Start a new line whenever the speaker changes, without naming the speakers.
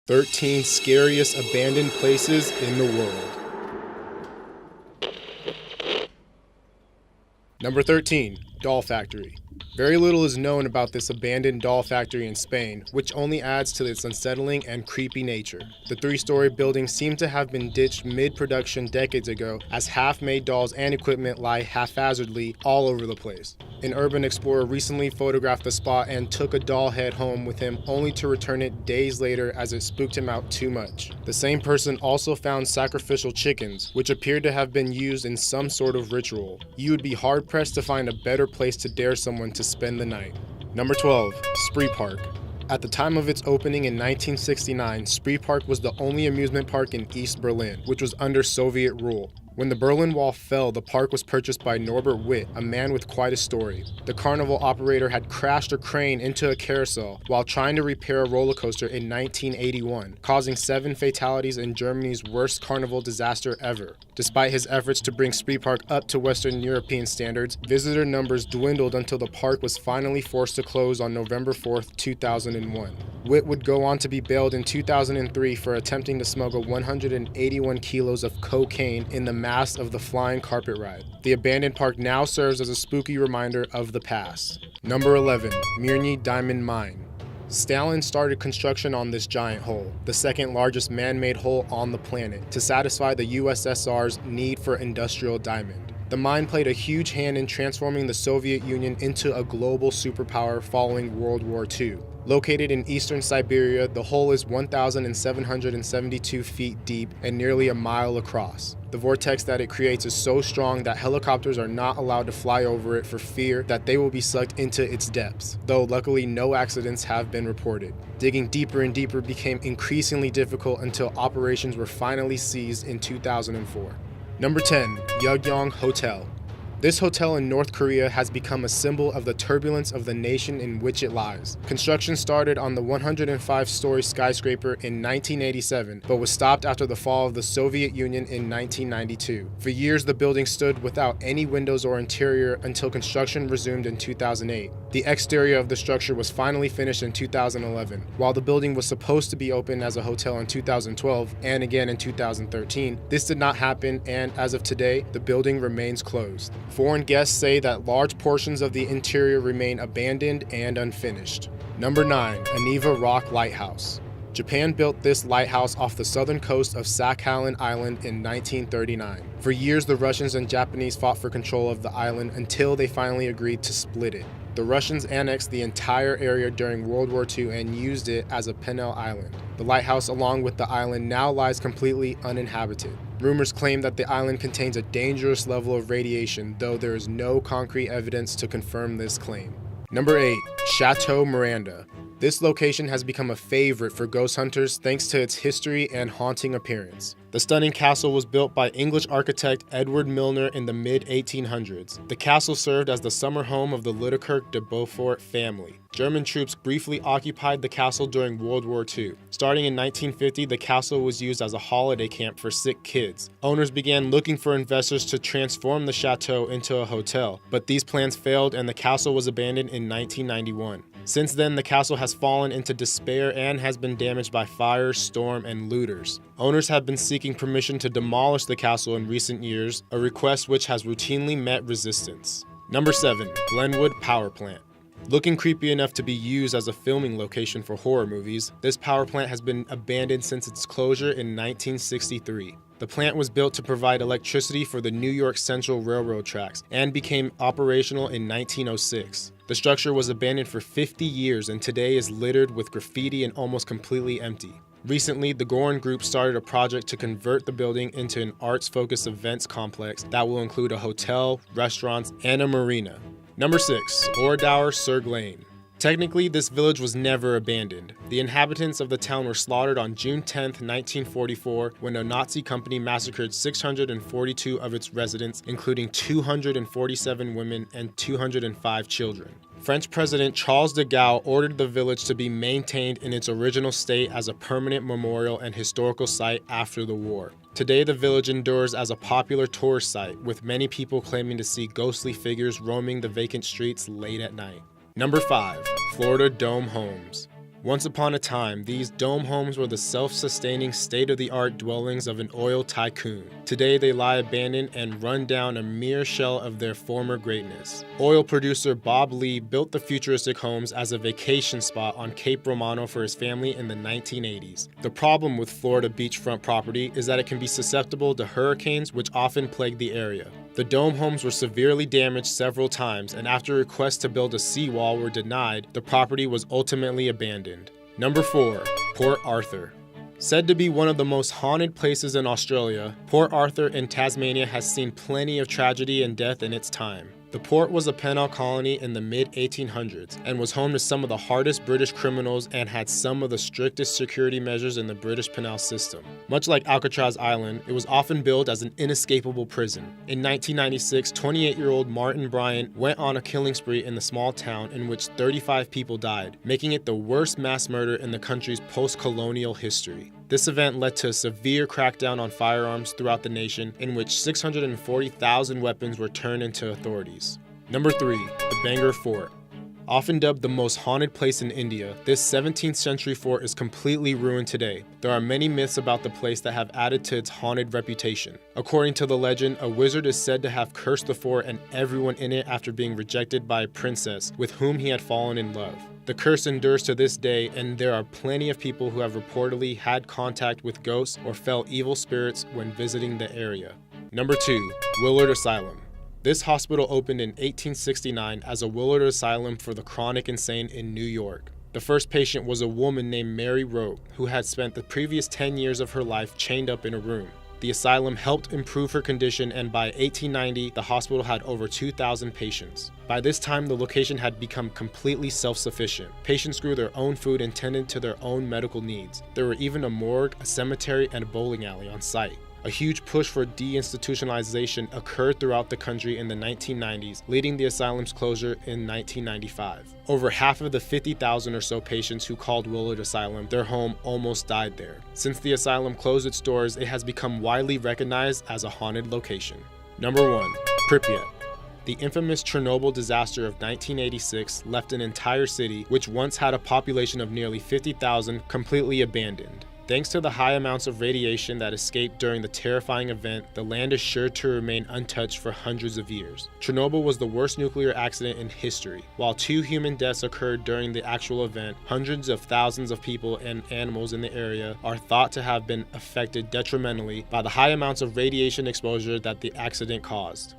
13 scariest abandoned places in the world. Number 13, Doll Factory. Very little is known about this abandoned doll factory in Spain, which only adds to its unsettling and creepy nature. The three-story building seemed to have been ditched mid-production decades ago, as half-made dolls and equipment lie haphazardly all over the place. An urban explorer recently photographed the spot and took a doll head home with him, only to return it days later as it spooked him out too much. The same person also found sacrificial chickens, which appeared to have been used in some sort of ritual. You would be hard-pressed to find a better place to dare someone to spend the night. Number 12, Spree Park. At the time of its opening in 1969, Spree Park was the only amusement park in East Berlin, which was under Soviet rule. When the Berlin Wall fell, the park was purchased by Norbert Witt, a man with quite a story. The carnival operator had crashed a crane into a carousel while trying to repair a roller coaster in 1981, causing 7 fatalities in Germany's worst carnival disaster ever. Despite his efforts to bring Spree Park up to Western European standards, visitor numbers dwindled until the park was finally forced to close on November 4, 2001. Witt would go on to be bailed in 2003 for attempting to smuggle 181 kilos of cocaine in the mast of the flying carpet ride. The abandoned park now serves as a spooky reminder of the past. Number 11, Mirny Diamond Mine. Stalin started construction on this giant hole, the second largest man-made hole on the planet, to satisfy the USSR's need for industrial diamond. The mine played a huge hand in transforming the Soviet Union into a global superpower following World War II. Located in eastern Siberia, the hole is 1,772 feet deep and nearly a mile across. The vortex that it creates is so strong that helicopters are not allowed to fly over it for fear that they will be sucked into its depths, though luckily no accidents have been reported. Digging deeper and deeper became increasingly difficult until operations were finally ceased in 2004. Number 10, Yugyong Hotel. This hotel in North Korea has become a symbol of the turbulence of the nation in which it lies. Construction started on the 105-story skyscraper in 1987, but was stopped after the fall of the Soviet Union in 1992. For years, the building stood without any windows or interior until construction resumed in 2008. The exterior of the structure was finally finished in 2011. While the building was supposed to be open as a hotel in 2012 and again in 2013, this did not happen, and as of today, the building remains closed. Foreign guests say that large portions of the interior remain abandoned and unfinished. Number 9, Aniva Rock Lighthouse. Japan built this lighthouse off the southern coast of Sakhalin Island in 1939. For years, the Russians and Japanese fought for control of the island until they finally agreed to split it. The Russians annexed the entire area during World War II and used it as a Penal island. The lighthouse, along with the island, now lies completely uninhabited. Rumors claim that the island contains a dangerous level of radiation, though there is no concrete evidence to confirm this claim. Number 8, Chateau Miranda. This location has become a favorite for ghost hunters thanks to its history and haunting appearance. The stunning castle was built by English architect Edward Milner in the mid-1800s. The castle served as the summer home of the Littered de Beaufort family. German troops briefly occupied the castle during World War II. Starting in 1950, the castle was used as a holiday camp for sick kids. Owners began looking for investors to transform the chateau into a hotel, but these plans failed and the castle was abandoned in 1991. Since then, the castle has fallen into despair and has been damaged by fire, storm, and looters. Owners have been seeking permission to demolish the castle in recent years, a request which has routinely met resistance. Number 7, Glenwood Power Plant. Looking creepy enough to be used as a filming location for horror movies, this power plant has been abandoned since its closure in 1963. The plant was built to provide electricity for the New York Central Railroad tracks and became operational in 1906. The structure was abandoned for 50 years and today is littered with graffiti and almost completely empty. Recently, the Goren Group started a project to convert the building into an arts-focused events complex that will include a hotel, restaurants, and a marina. Number 6, Oradour-sur-Glane. Technically, this village was never abandoned. The inhabitants of the town were slaughtered on June 10, 1944, when a Nazi company massacred 642 of its residents, including 247 women and 205 children. French President Charles de Gaulle ordered the village to be maintained in its original state as a permanent memorial and historical site after the war. Today, the village endures as a popular tourist site, with many people claiming to see ghostly figures roaming the vacant streets late at night. Number 5, Florida Dome Homes. Once upon a time, these dome homes were the self-sustaining, state-of-the-art dwellings of an oil tycoon. Today, they lie abandoned and run down, a mere shell of their former greatness. Oil producer Bob Lee built the futuristic homes as a vacation spot on Cape Romano for his family in the 1980s. The problem with Florida beachfront property is that it can be susceptible to hurricanes, which often plague the area. The dome homes were severely damaged several times, and after requests to build a seawall were denied, the property was ultimately abandoned. Number 4. Port Arthur. Said to be one of the most haunted places in Australia, Port Arthur in Tasmania has seen plenty of tragedy and death in its time. The port was a penal colony in the mid-1800s and was home to some of the hardest British criminals and had some of the strictest security measures in the British penal system. Much like Alcatraz Island, it was often billed as an inescapable prison. In 1996, 28-year-old Martin Bryant went on a killing spree in the small town in which 35 people died, making it the worst mass murder in the country's post-colonial history. This event led to a severe crackdown on firearms throughout the nation, in which 640,000 weapons were turned into authorities. Number 3. The Bangor Fort. Often dubbed the most haunted place in India, this 17th century fort is completely ruined today. There are many myths about the place that have added to its haunted reputation. According to the legend, a wizard is said to have cursed the fort and everyone in it after being rejected by a princess with whom he had fallen in love. The curse endures to this day, and there are plenty of people who have reportedly had contact with ghosts or felt evil spirits when visiting the area. Number 2. Willard Asylum. This hospital opened in 1869 as a Willard Asylum for the chronic insane in New York. The first patient was a woman named Mary Rote, who had spent the previous 10 years of her life chained up in a room. The asylum helped improve her condition, and by 1890, the hospital had over 2,000 patients. By this time, the location had become completely self-sufficient. Patients grew their own food and tended to their own medical needs. There were even a morgue, a cemetery, and a bowling alley on site. A huge push for deinstitutionalization occurred throughout the country in the 1990s, leading the asylum's closure in 1995. Over half of the 50,000 or so patients who called Willard Asylum their home almost died there. Since the asylum closed its doors, it has become widely recognized as a haunted location. Number 1. Pripyat. The infamous Chernobyl disaster of 1986 left an entire city, which once had a population of nearly 50,000, completely abandoned. Thanks to the high amounts of radiation that escaped during the terrifying event, the land is sure to remain untouched for hundreds of years. Chernobyl was the worst nuclear accident in history. While 2 human deaths occurred during the actual event, hundreds of thousands of people and animals in the area are thought to have been affected detrimentally by the high amounts of radiation exposure that the accident caused.